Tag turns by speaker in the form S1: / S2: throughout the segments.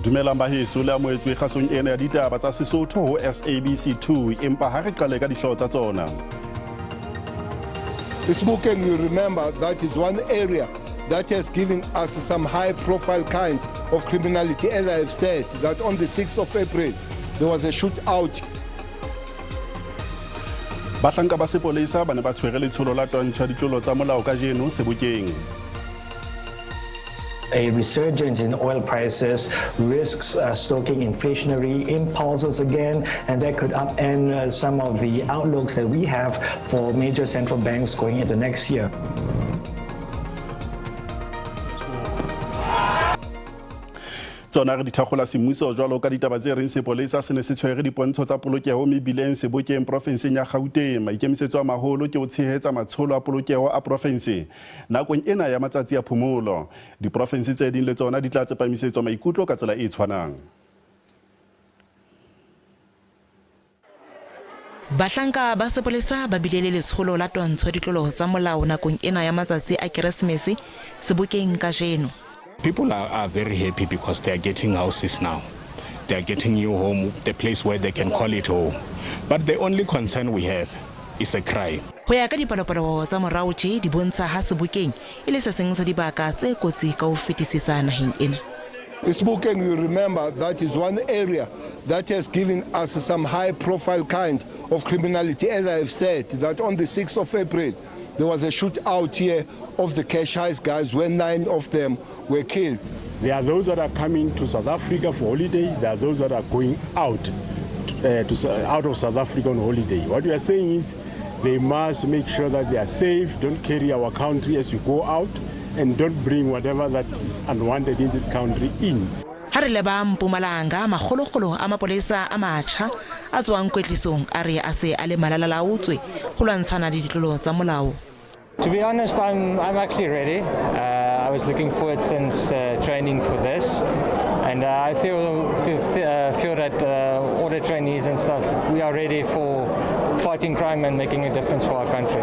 S1: Dumelang baheso le amoetswe kgasong ena ya ditaba tsa Sesotho ho SABC 2 empa ha re qale ka dihlooho tsa tsona.
S2: Smoking, you remember, that is one area that has given us some high-profile kind of criminality. As I have said, that on the 6th of April, there was a shootout.
S1: Bahlanka ba sepolesa ba ne ba tshwere letsholo la twantsho ya ditlolo tsa molao kajeno Sebokeng.
S3: A resurgence in oil prices risks stoking inflationary impulses again, and that could upend some of the outlooks that we have for major central banks going into next year.
S1: Tsona re dithagola semmuso jwalo ka ditaba tse reng sepolesa se ne se tshwere dipontsho tsa polokeho mebileng Sebokeng provinseng ya Gauteng. Maikemisetso a maholo ke ho tshehetsa matsholo a polokeho a province nakong ena ya matsatsi a phomolo. Diprovinse tse ding le tsona di tla tsepamisetswa maikutlo ka tsela e tshwanang.
S4: Bahlanka ba sepolesa ba bile le letsholo la twantsho ya ditlolo tsa molao nakong ena ya matsatsi a Keresemese Sebokeng kajeno.
S5: People are very happy because they are getting houses now. They are getting new home, the place where they can call it home. But the only concern we have is a crime.
S4: Ho ya ka dipalopalo tsa morao tje di bontsha ha Sebokeng e le se seng sa dibaka tse kotsi ka ho fetisisa naheng ena.
S2: Smoking, you remember, that is one area that has given us some high-profile kind of criminality. As I have said, that on the 6th of April, there was a shootout here of the cash heist guys where 9 of them were killed.
S6: There are those that are coming to South Africa for holiday. There are those that are going out out of South Africa on holiday. What we are saying is they must make sure that they are safe, don't carry our country as you go out, and don't bring whatever that is unwanted in this country in.
S4: Ha re leba Mpumalanga magologolo a mapolesa a matjha a tswang kwetlisong a re a se a le malalalaotswe ho lwantshana le ditlolo tsa molao.
S7: To be honest, I'm actually ready. I was looking forward since training for this, and I feel that all the trainees and stuff, we are ready for fighting crime and making a difference for our country.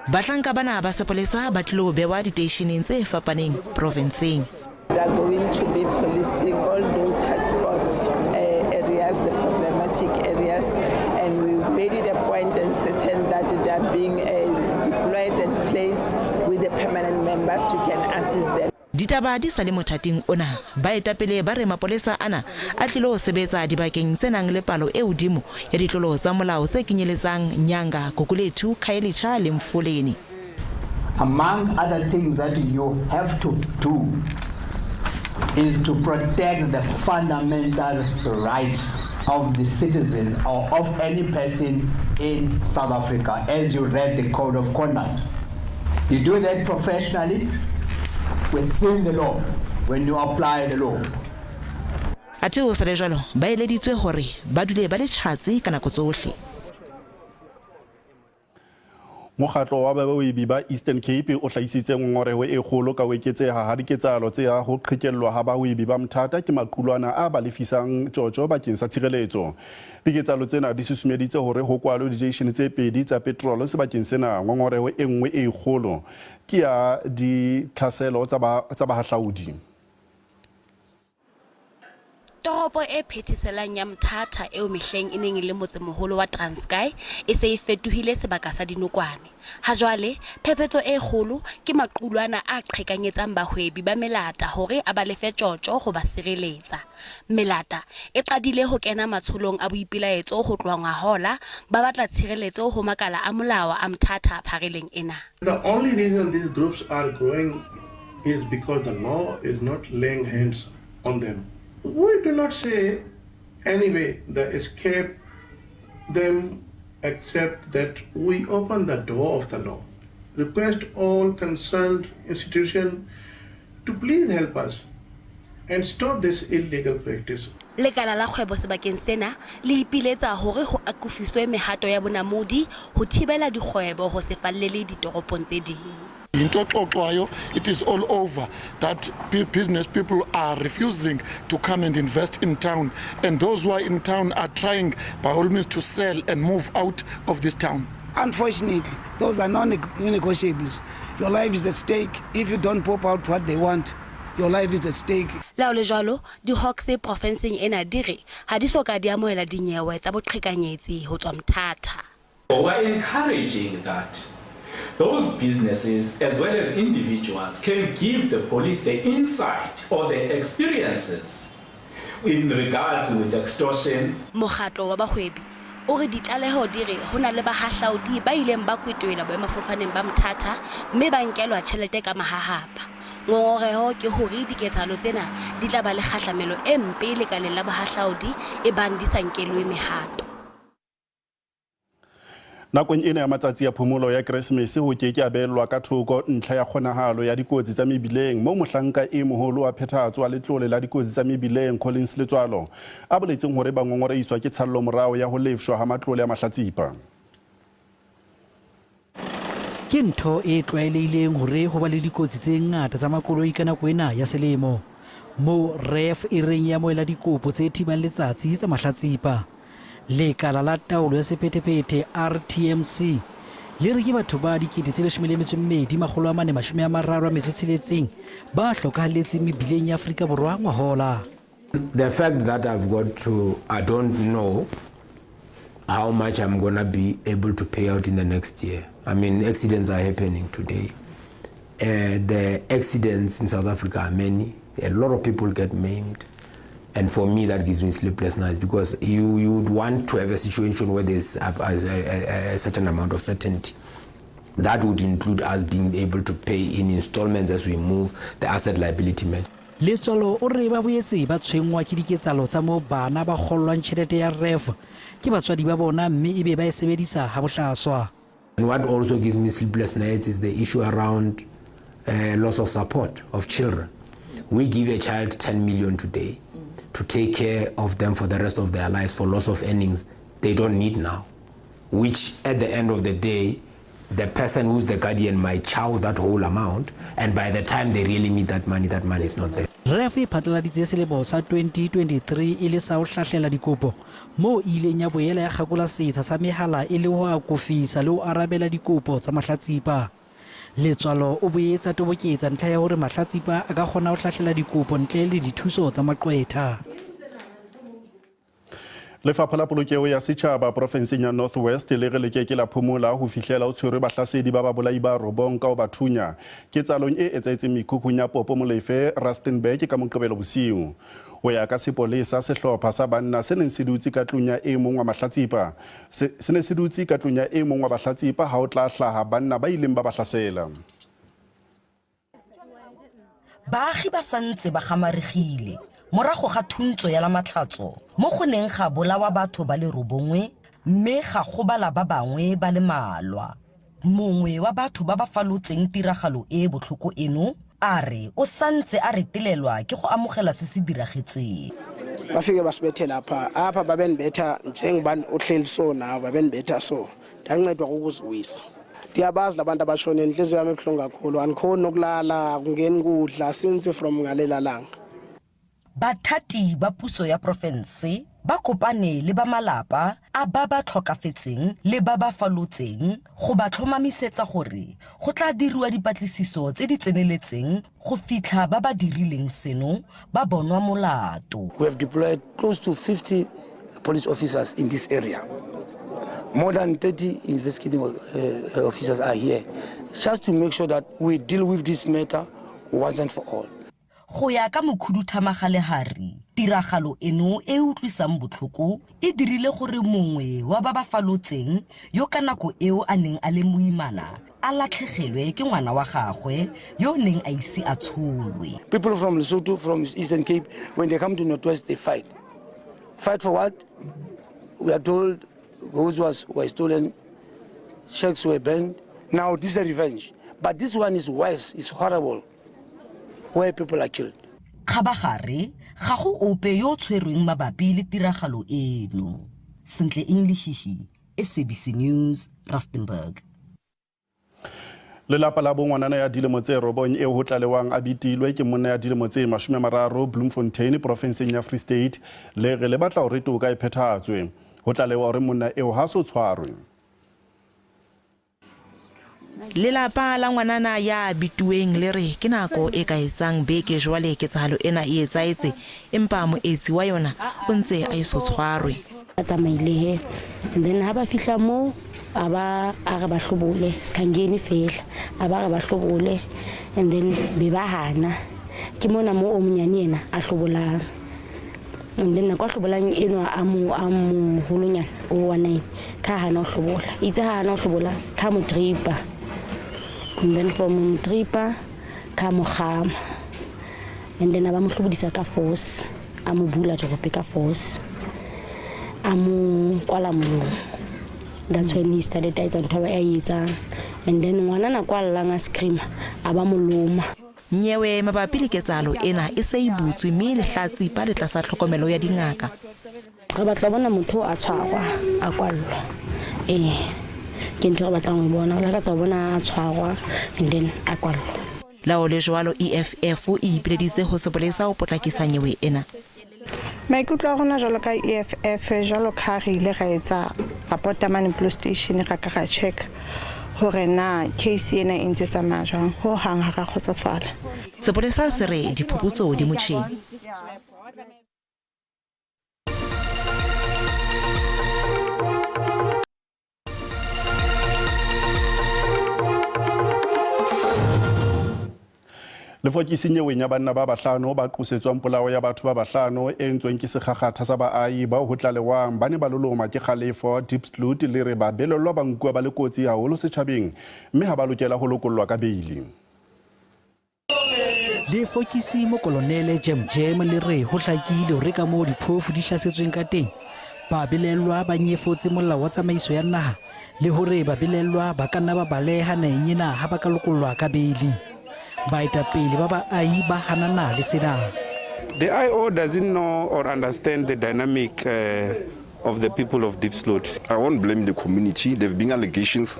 S4: Bahlanka bana ba sepolesa ba tlilo bewa diteisheneng tse fapaneng provinceng.
S8: They are going to be policing all those hotspots areas, the problematic areas, and we made it a point and certain that they are being deployed and placed with the permanent members to can assist them.
S4: Ditaba di sa le mothating ona ba etapele ba re mapolesa ana a tlilo sebetsa dibakeng tse nang le palo e hodimo ya ditlolo tsa molao tse kenyeletsang Nyanga, Kokulethu, Khayelitsha le Mfuleni.
S9: Among other things that you have to do is to protect the fundamental rights of the citizen or of any person in South Africa, as you read the Code of Conduct. You do that professionally within the law when you apply the law.
S4: Ate o sa le jalo ba eleditswe hore ba dule ba le tjhatsi ka nako tsohle.
S1: Mokgatlo wa baboebi ba Eastern Cape o hlahisitse ngongoreho e kgolo ka weketseha ha diketsahalo tse ya ho qhekellwa ha baboebi ba mthata ke maqulwana a ba lefisang tjotjo bakeng sa tshireletso. Diketsahalo tsena di susumeditse hore ho kwalwe di-station tse pedi tsa petrol sebakeng sena. Ngongoreho e nngwe e kgolo ke ya ditlhaselo tsa bahahlaudi.
S10: Toropo e phethiselang ya mthata eo mehleng e neng le motsemoholo wa Transkei e se e fetohile sebaka sa dinokwane. Ha jwale phephetso e kgolo ke maqulwana a qhekanyetsang bahwebi ba melata hore a ba lefe tjotjo ho ba sireletsa. Melata e qadile ho kena matsholong a boipilaetso ho tloha ngwahola ba batla tshireletso ho makala a molao a mthata phareleng ena.
S11: The only reason these groups are growing is because the law is not laying hands on them. We do not say anyway that escape them except that we open the door of the law. Request all concerned institutions to please help us and stop this illegal practice.
S10: Lekala la kgwebo sebakeng sena le ipiletsa hore ho akufiswe mehato ya bonamodi ho thibela dikgwebo ho se fallele ditoropong tse ding.
S12: It is all over that business people are refusing to come and invest in town, and those who are in town are trying by all means to sell and move out of this town.
S13: Unfortunately, those are non-negotiables. Your life is at stake. If you don't pop out what they want, your life is at stake.
S10: La o le jwalo dihawks provinceng ena di re ha di soka di amohela dinyewe tsa boqhekanyetsi ho tswa Mthatha.
S14: We're encouraging that those businesses as well as individuals can give the police the insight or the experiences in regards with extortion.
S10: Mokgatlo wa bahwebi o re ditlaleho di re ho na le bahahlaodi ba ileng ba kwetoela boemafofaneng ba Mthatha mme ba nkelwa tjhelete ka mahahapa. Ngongoreho ke hore diketsahalo tsena di tla ba le kgahlamelo e mpe lekaleng la bahahlaodi e bang di sa nkelwe mehato.
S1: Nakong ena ya matsatsi ya phomolo ya Keresemese ho ke abelwa ka thoko ntlha ya kgonahalo ya dikotsi tsa mebileng mo mohlanka e moholo wa phethahatso wa letlole la dikotsi tsa mebileng Collins Letswalo a boletseng hore ba ngongoreiswa ke tsallo morao ya ho lefshwa ha matlole ya mahlatsipa.
S15: Ke ntho e tlwaelehileng hore ho ba le dikotsi tse ngata tsa makoloi ka nako ena ya selemo mo ref e reng ya moela dikopo tse thibang letsatsi tsa mahlatsipa. Lekala la taolo ya sephethephethe RTMC le re ke batho ba dikete tse 12,436 ba hlokahalletseng mebileng ya Afrika Borwa ngwahola.
S16: The fact that I don't know how much I'm going to be able to pay out in the next year. I mean, accidents are happening today. The accidents in South Africa are many. A lot of people get maimed. And for me, that gives me sleepless nights because you would want to have a situation where there's a certain amount of certainty. That would include us being able to pay in installments as we move the asset liability measure.
S15: Letswalo o re ba boetse ba tshwengwa ke diketsalo tsa mo bana ba kgollwang tjhelete ya ref ke batswadi ba bona mme ebe ba e sebedisa ha bohlaswa.
S16: And what also gives me sleepless nights is the issue around loss of support of children. We give a child 10 million today to take care of them for the rest of their lives for loss of earnings they don't need now, which at the end of the day, the person who's the guardian might chow that whole amount, and by the time they really need that money is not there.
S15: Ref e phatlaladitse selemo sa 2023 e le sa ho hlahlela dikopo mo ileng ya boela ya kgakola setsha sa mehala e le ho akofisa le ho arabela dikopo tsa mahlatsipa. Letswalo o boetsa toboketsa ntlha ya hore mahlatsipa a ka kgona ho hlahlela dikopo ntle le dithuso tsa maqwetha.
S1: Lefapha la Polokelo ya Setjhaba provinseng ya North West le re lekeke la phomola ho fihlela o tshwere bahlasedi ba babolai ba robong ka ho bathunya ketsalong e etsetseng mekhukhung ya Popo Molefe Rustenburg ka Moqebelo bosiu. Ho ya ka sepolesa sehlopha sa banna se neng se dutse ka tlunya e mong wa mahlatsipa se ne se dutse ka tlunya e mong wa bahlatsipa ha o tla hlaha banna ba ileng ba bahlasela.
S17: Baagi ba santse ba gamaregile morago ga thuntso ya la matlhatso mo go neng ga bolawa batho ba le robongwe mme ga go bala ba bangwe ba le malwa. Mongwe wa batho ba ba falotseng tiragalo e botlhoko eno a re o santse a retelelwa ke go amogela se se diragetseng.
S13: Bafike basibethela apha babenibetha njengobani uhleli so nawo babenibetha so ndancedwa ukuziwisa. Ndiyabazi labantu abashone inhliziyo yami ebuhlungu kakhulu andikhoni nokulala kungeni kudla since from ngalela langa.
S17: Bathati ba puso ya province ba kopane le ba malapa a ba ba tlhokafetseng le ba ba falotseng go ba tlhomamisetsa gore go tla diriwa dipatlisiso tse di tseneletseng go fitlha ba ba dirileng seno ba bonwa molato.
S18: We have deployed close to 50 police officers in this area. More than 30 investigating officers are here just to make sure that we deal with this matter once and for all.
S17: Go ya ka Mokhuduthamaga Lehari, tiragalo eno e utlwisang botlhoko e dirile gore mongwe wa ba ba falotseng yo ka nako eo a neng a le moimana a latlhegelwe ke ngwana wa gagwe yo neng a ise a tsholwe.
S18: People from Lesotho, from Eastern Cape, when they come to Northwest, they fight. Fight for what? We are told goats were stolen, shacks were burned. Now this is a revenge. But this one is worse, it's horrible, where people are killed.
S17: Khabagare ga go ope yo tshwerweng mabapi le tiragalo eno. Sentle English, SABC News, Rustenburg.
S1: Lelapa la bongwanana ya dilemo tse robong e ho tlalewang a bitilwe ke monna ya dilemo tse 30 Bloemfontein provinseng ya Free State le re le batla hore toka e phethahatswe ho tlalewa hore monna eo ha so tshwarwe.
S4: Lelapa la ngwanana ya bitueng le re ke nako e ka etsang beke jwale ketsahalo ena e etsaetse empa moetsi wa yona o ntse a eso tshwarwe.
S19: A tsamaile he then ha ba fihla mo aba a re ba hlobole skangeni fela aba re ba hlobole and then be ba hana ke mona mo o monyane yena a hlobolang and then kwa hlobolang eno a mo holonyana o wa 9 ka hana o hlobola itse hana o hlobola ka mo tripa and then from tripa ka mo khama and then aba mo hlobodisa ka force a mo bula jo ka force amu kwala molomo. That's when he started to nthoba ayitsa and then ngwana na kwala nga scream aba moloma.
S4: Nyewe mabapi le ketsalo ena e se ibutswe mme le hlatsi pa le tlasa tlhokomelo ya dingaka.
S19: Re batla bona motho a tshwarwa a kwalla ke ntho re batla go bona la tsa bona a tshwarwa and then a kwalla.
S4: Lao le jwalo EFF o ipileditse ho sepolesa o potlakisa nyewe ena.
S20: Maikutlo a rona jalo ka EFF jalo ka re ile ga etsa rapport ya Mane Police Station ga ka check hore na case ena e ntse tsamaya jang ho hang ha ka khotsofala.
S4: Sepolesa se re diphuputso di motjheng.
S1: Lefokisi nyeweng ya banna ba bahlano ba qosetswang polao ya batho ba bahlano e entsweng ke sekgakgatha sa baahi ba ho tlalewang ba ne ba loloma ke kgalefo Diepsloot le re ba belellwa ba nkuwa ba le kotsi haholo setjhabeng mme ha ba lokela ho lokollwa ka beili.
S15: Lefokisi mo kolonele Jem le re ho hlakile hore ka moo diphofu di hlasetsweng ka teng ba belellwa ba nyefotse molao wa tsamaiso ya naha le hore ba belellwa ba ka nna ba baleha naheng ena ha ba ka lokollwa ka beili. Baetapele ba baahi ba hanana le sena.
S21: The IO doesn't know or understand the dynamic of the people of Diepsloot.
S22: I won't blame the community. There have been allegations.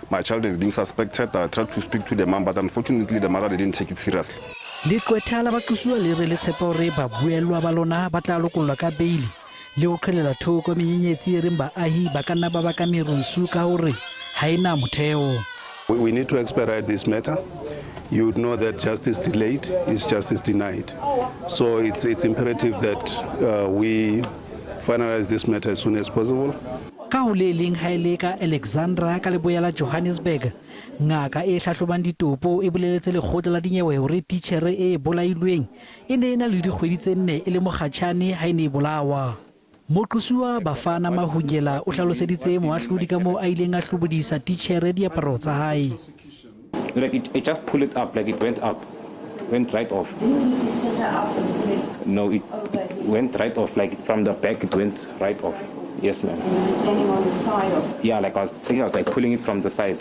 S22: My child is being suspected. I tried to speak to the mom, but unfortunately the mother didn't take it seriously.
S15: Le kwetala ba kusua le re le tshepa hore ba buelwa ba lona ba tla lokollwa ka beili le ho kgelela thoko menyenyetsi e reng baahi ba ka nna ba baka merusu ka hore ha ena motheo.
S21: We need to expedite this matter. You would know that justice delayed is justice denied. So it's imperative that we finalize this matter as soon as possible.
S15: Ka ho le leng ha ile ka Alexandra ka leboya la Johannesburg ngaka e hlahlobang ditopo e boleletse lekgotla la dinyewe hore teacher e bolailweng e ne ena le dikgwedi tse 4 e le mokgatjhane ha ene bolawa. Moqusua Bafana Mahunyela o hlaloseditse moahlodi ka mo a ileng a hlobodisa teacher diaparo tsa hae.
S23: Like it just pulled it up, like it went up, went right off.
S19: You set her up and pull it?
S23: No, it went right off, like from the back it went right off. Yes, ma'am.
S19: And you were standing on the side of?
S23: Yeah, like I was like pulling it from the side.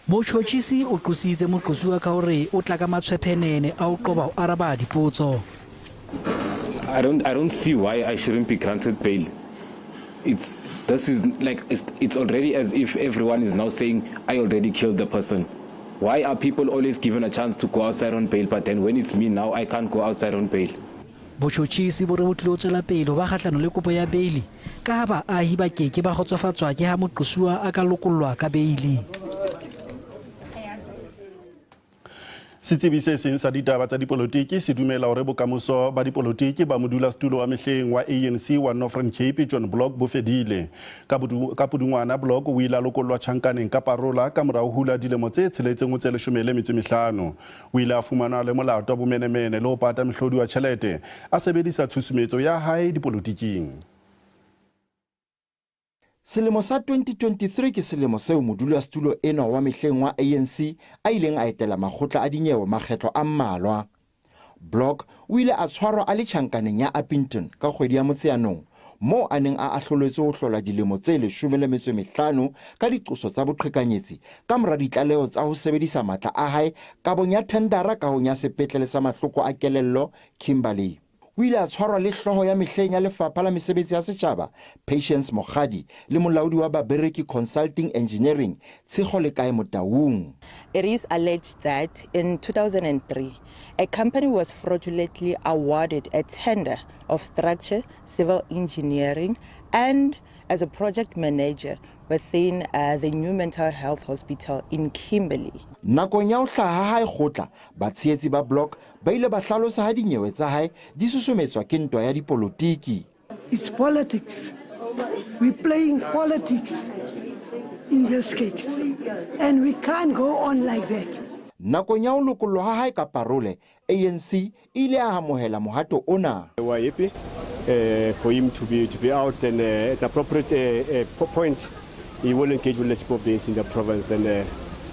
S15: Mochotjisi o qositse moqosua ka hore o tla ka matshwephenene a o qoba o araba dipotso.
S23: I don't see why I shouldn't be granted bail. This is like it's already as if everyone is now saying I already killed the person. Why are people always given a chance to go outside on bail, but then when it's me now, I can't go outside on bail?
S15: Bochotjisi bo re bo tlotsela pele ba kgahlano le kopo ya beili ka ha baahi ba keke ba khotsofatswa ke ha moqosua a ka lokollwa ka beili.
S1: Setsebi se seng sa ditaba tsa dipolotiki se dumela hore bokamoso ba dipolotiki ba modulasetulo wa mehleng wa ANC wa Northern Cape John Block bo fedile. Ka Pudungwana Block o ile a lokollwa tjhankaneng ka parola ka morao hula dilemo tse 615. O ile a fumana le molato wa bomenemene le ho pata mehlodi wa tjhelete a sebedisa tshusumetso ya hae dipolotiking.
S24: Selemo sa 2023 ke selemo seo modulasetulo ena wa mehleng wa ANC a ileng a etela makgotla a dinyewe makgetlo a mmalwa. Block o ile a tshwarwa a le tjhankaneng ya Appington ka kgwedi ya Motsheanong mo a neng a ahloletswe ho hlola dilemo tse 15 ka diqoso tsa boqhekanyetsi ka mora ditlaleho tsa ho sebedisa matla a hae kabong ya tendara ka ho nya sepetlele sa mahloko a kelello Kimberley. O ile a tshwarwa le hloho ya mehleng ya lefapha la mesebetsi ya setjhaba Patience Mogadi le molaodi wa Babereki Consulting Engineering Tshego le kae Motaung.
S25: It is alleged that in 2003 a company was fraudulently awarded a tender of structure, civil engineering and as a project manager within the new mental health hospital in Kimberley.
S24: Nakong ya ho hlaha ha e khotla batshehetsi ba block ba ile ba hlalosa ha dinyewe tsa hae di susumetswa ke ntwa ya dipolotiki.
S2: It's politics. We're playing politics in this case, and we can't go on like that.
S24: Nakong ya ho lokollo ha hae ka parole, ANC ile a amohela mohato ona.
S3: We are happy for him to be out, and at the appropriate point he will engage with the people of the ANC in the province, and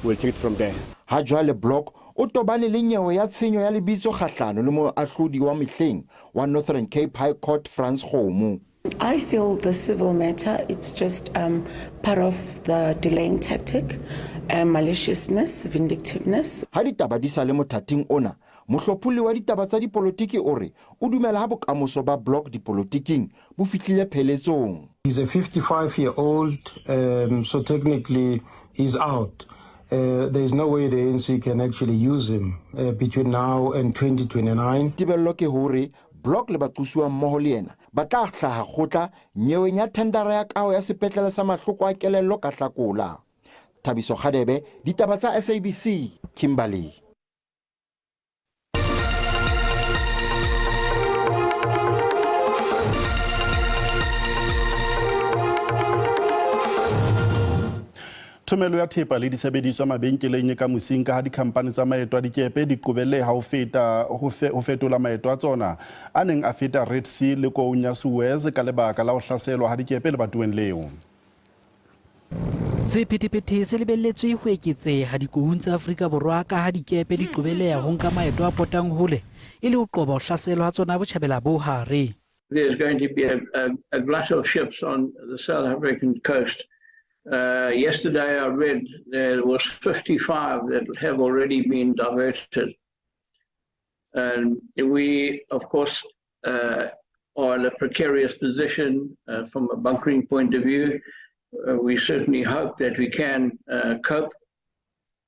S3: we'll take it from there.
S24: Ha jwale block o tobane le nyewe ya tshenyo ya lebitso kgahlano le moahlodi wa mehleng wa Northern Cape High Court France Kgomo.
S5: I feel the civil matter, it's just part of the delaying tactic, maliciousness, vindictiveness.
S24: Ha ditaba di sa le mothating ona, mohlophuli wa ditaba tsa dipolotiki o re o dumela ha bokamoso ba block dipolotiking bo fihlile pheletsong.
S6: He's a 55-year-old, so technically he's out. There is no way the ANC can actually use him between now and 2029.
S24: Tibello ke hore block le baquswa mmoho le yena ba tla hlaha khotla nyeweng ya tendera ya kaho ya sepetlele sa mahloko a kelello ka Hlakola. Thabiso Khadebe, ditaba tsa SABC, Kimberley.
S1: Thomelo ya thepa le disebediswa mabenkeleng ka mosing ka ha dikhampani tsa maeto a dikepe di qobelle ha ho fetola maeto a tsona a neng a feta Red Sea le koung ya Suez ka lebaka la ho hlaselwa ha dikepe le batoweng leo.
S15: Sephethephethe se lebelletswe ho eketseha dikoung tsa Afrika Borwa ka ha dikepe di qobelleha ho nka maeto a potang hole e le ho qoba ho hlaselwa ha tsona botjhabela bo hare.
S7: There's going to be a glut of ships on the South African coast. Yesterday I read there was 55 that have already been diverted. And we, of course, are in a precarious position from a bunkering point of view. We certainly hope that we can cope.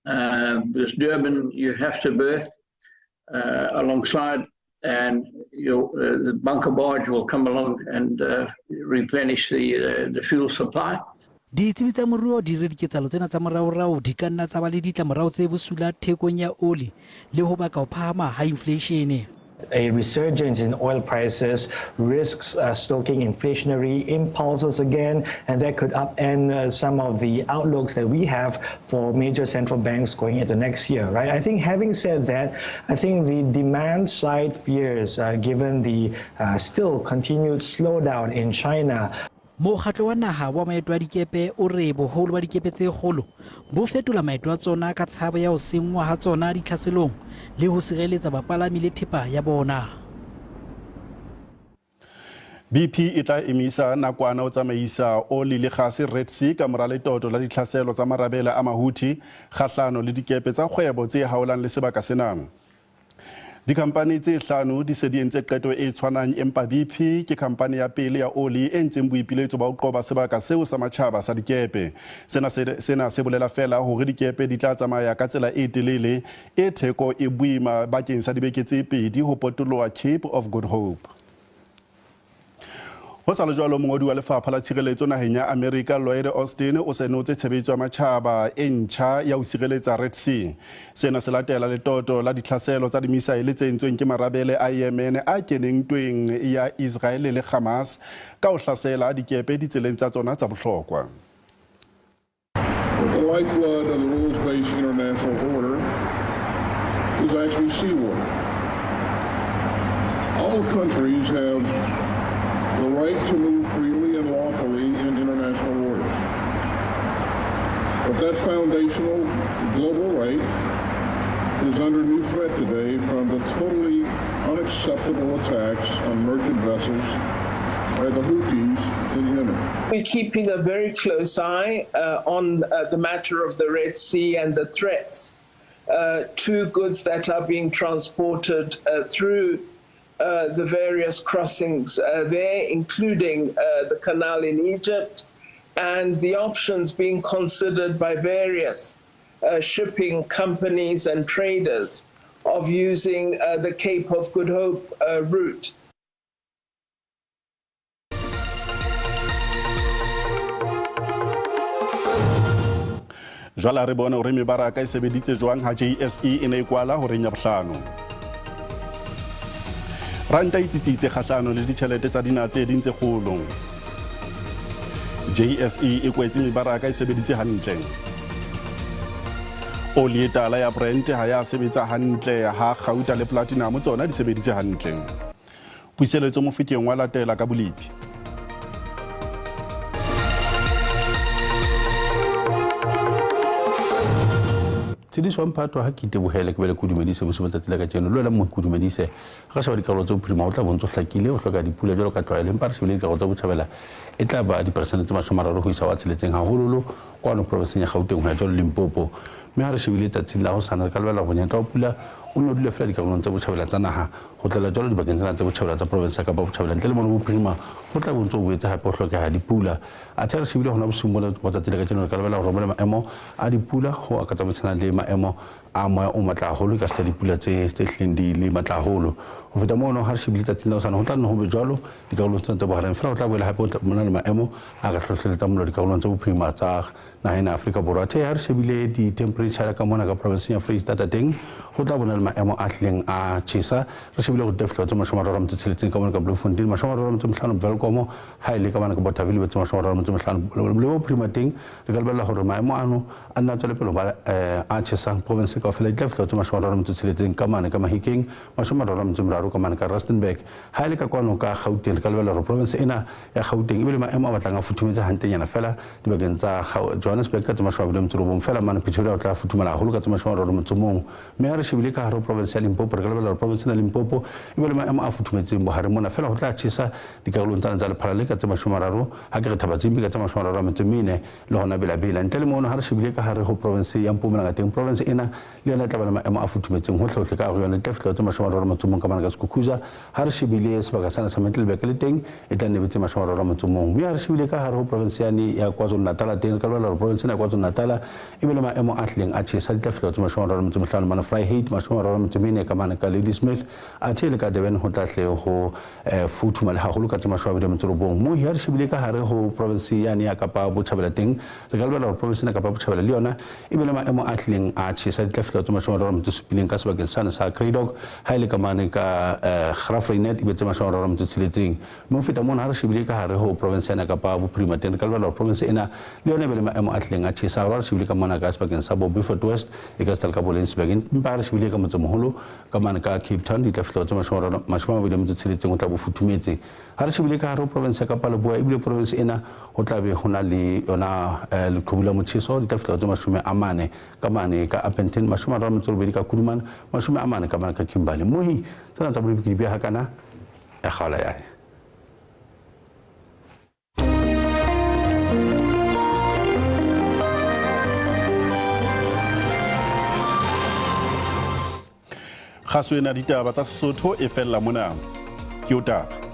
S7: Because Durban, you have to berth alongside, and the bunker barge will come along and replenish the fuel supply.
S15: Ditsebi tsa moruo di re diketsalo tsena tsa moraorao di ka nna tsa ba le ditlamorao tse bosula thekong ya oli le ho baka ho phahama ha inflation.
S26: A resurgence in oil prices risks stoking inflationary impulses again, and that could upend some of the outlooks that we have for major central banks going into next year, right? I think having said that, I think the demand side fears, given the still continued slowdown in China.
S15: Mokgatlo wa naha wa maeto a dikepe o re boholo ba dikepe tse kgolo bo fetola maeto a tsona ka tshabo ya ho sengwa ha tsona ditlhaselong le ho sireletsa bapalami le thepa ya bona.
S1: BP e tla emisa nakwana o tsamaisa oli le gase Red Sea ka mora letoto la ditlhaselo tsa marabela a Mahuthi kgahlano le dikepe tsa kgwebo tse haolang le sebaka senang. Dikhampani tse hlano di se di entse qeto e tshwanang empa BP ke khampani ya pele ya oli e ntseng boipiletso ba ho qoba sebaka seo sa matjhaba sa dikepe. Sena se bolela fela hore dikepe di tla tsamaya ka tsela e telele e theko e boima bakeng sa dibeke tse pedi ho potoloha Cape of Good Hope. Ho sa le jwalo mongodi wa lefapha la tshireletso naheng ya America Lloyd Austin o senotse tshebetso ya matjhaba e ntjha ya ho sireletsa Red Sea. Sena se latela letoto la ditlhaselo tsa dimisaele tse entsweng ke marabele a Yemen a keneng tweng ya Israel le Hamas ka ho hlasela dikepe ditseleng tsa tsona tsa bohlokwa.
S27: The lifeblood of the rules-based international order is actually seawater. All countries have the right to move freely and lawfully in international waters. But that foundational global right is under new threat today from the totally unacceptable attacks on merchant vessels by the Houthis in Yemen.
S8: We're keeping a very close eye on the matter of the Red Sea and the threats to goods that are being transported through the various crossings there, including the canal in Egypt, and the options being considered by various shipping companies and traders of using the Cape of Good Hope route.
S1: Jwale re bone hore mebaraka e sebeditse jwang ha JSE e ne e kwala hore nya bohlano. Ranta itsitsitse kgahlano le ditjhelete tsa dinaha tse ding tse kgolo. JSE e kwetse mebaraka e sebeditse hantle. Oli e tala ya Brent ha ya sebetsa hantle ha Gauta le Platinum tsona di sebeditse hantle. Puiseletso mo feteng wa latela ka bolipi.
S9: Tshediso mphato ha ke tebohele ke bele kudumedise bo sebetsa tsela ka tseno lo la mo kudumedise ga se ba dikarolo tse bophirima o tla bontso hlakile o hloka dipula jalo ka tlwaelo empa re se bile dikarolo tsa botjhabela e tla ba dipersente tse 30 ho isa wa tseletseng haholo kwa no province ya Gauteng ho ya jalo Limpopo mme ha re shebile tatsing la ho sana ka lebala go nyetla o pula o no dile fela dikarolong tsa botjhabela tsa naha ho tlela jalo dibakeng tsena tsa botjhabela tsa province ka ba botjhabela ntle le mono bophirima ho tla bontso o boetse hape o hlokeha dipula a tla re shebile hona bosumbola go tsa tsela ka tseno ka lebala go romela maemo a dipula ho akatsa botsana le maemo a moya o matla haholo ka sta dipula tse hlindi le matla haholo ho feta mono ha re shebile tatsing la ho sana ho tla nna ho be jalo dikarolong tsena tsa bohareng fela o tla boela hape o tla mona le maemo a ka hlohleletsa mollo dikarolong tsa bophirima tsa naheng ya Afrika Borwa the ha re shebile di temperature ka mona ka province ya Free State teng ho tla bona le maemo a hleng a tjhesa re shebile go tefla tsa mashomaro mo tseletseng ka mona ka Bloemfontein mashomaro mo tsemhlano Welkom ha ile ka mona ka Bothaville tsa mashomaro mo tsemhlano le bo prima teng re ka lebella hore maemo ano a nna tswele pele ba a tjhesa province ka fela tefla tsa mashomaro mo tseletseng ka mona ka Mahikeng mashomaro mo tsemraro ka mona ka Rustenburg ha ile ka kwano ka Gauteng ka lebella hore province ena ya Gauteng e bile maemo a batlang a futhumetse hantenyana fela dibakeng tsa Johannesburg ka mashomaro mo tselobong fela mana Pretoria o tla futhumela haholo ka mashomaro mo tsomong me ha re shebile ka haro province ya Limpopo re ka lebella province ya Limpopo e bile maemo a futhumetseng bohare mona fela ho tla tjhesa dikarolong tsa lephalale ka mashomaro ha ke re Thabatsimbi ka mashomaro mo tsemine le hona bela ntle le mono ha re shebile ka hare ho province ya Mpumalanga teng province ena le yona tla bana maemo a futhumetseng ho hlotse ka yona tefla tsa mashomaro mo tsomong ka mana ka Sekhukhuzwa ha re shebile sebaka sana sa Middelburg le teng e tla nebetse mashomaro mo tsomong me ha re shebile ka hare ho province ya KwaZulu-Natal teng ka lebella province ya KwaZulu-Natal e bile maemo a hleng a tjhesa tefla tsa mashomaro mo tsemhlano mana Vryheid mashomaro mo tsemine ka mana ka Ladysmith a tshele ka Durban ho tla hle ho futhuma le haholo ka mashomaro mo tselobong mo ha re shebile ka hare ho province ya Kapa Botjhabela teng re ka lebella province ya Kapa Botjhabela le yona e bile maemo a hleng a tjhesa tefla tsa mashomaro mo tsupileng ka sebakeng sana sa Creedog ha ile ka mana ka Graafrenet e betse mashomaro mo tseletseng mo feta mona ha re shebile ka hare ho province ya Kapa Bophirima teng ka lebella province ena le yona e bile maemo a hleng a tjhesa ra re shebile ka mana ka sebakeng sa Beaufort West e ka stal ka Bolensberg empa re shebile ka motsemoholo ka mana ka Cape Town di tefla tsa mashomaro mo tseletseng o tla bo futhumetse ha re shebile ka hare ho province ya Kapa Leboya e bile province ena ho tla be hona le yona le khobula motjheso di tefla tsa mashome a mane ka mane ka Appleton mashomaro mo tselobedi ka Kuruman mashome a mane ka mana ka Kimberley mohi tsena tsa bolipi di be hakana ya khala ya
S1: Kgaso ena ditaba tsa Sesotho e fella mona ke o taba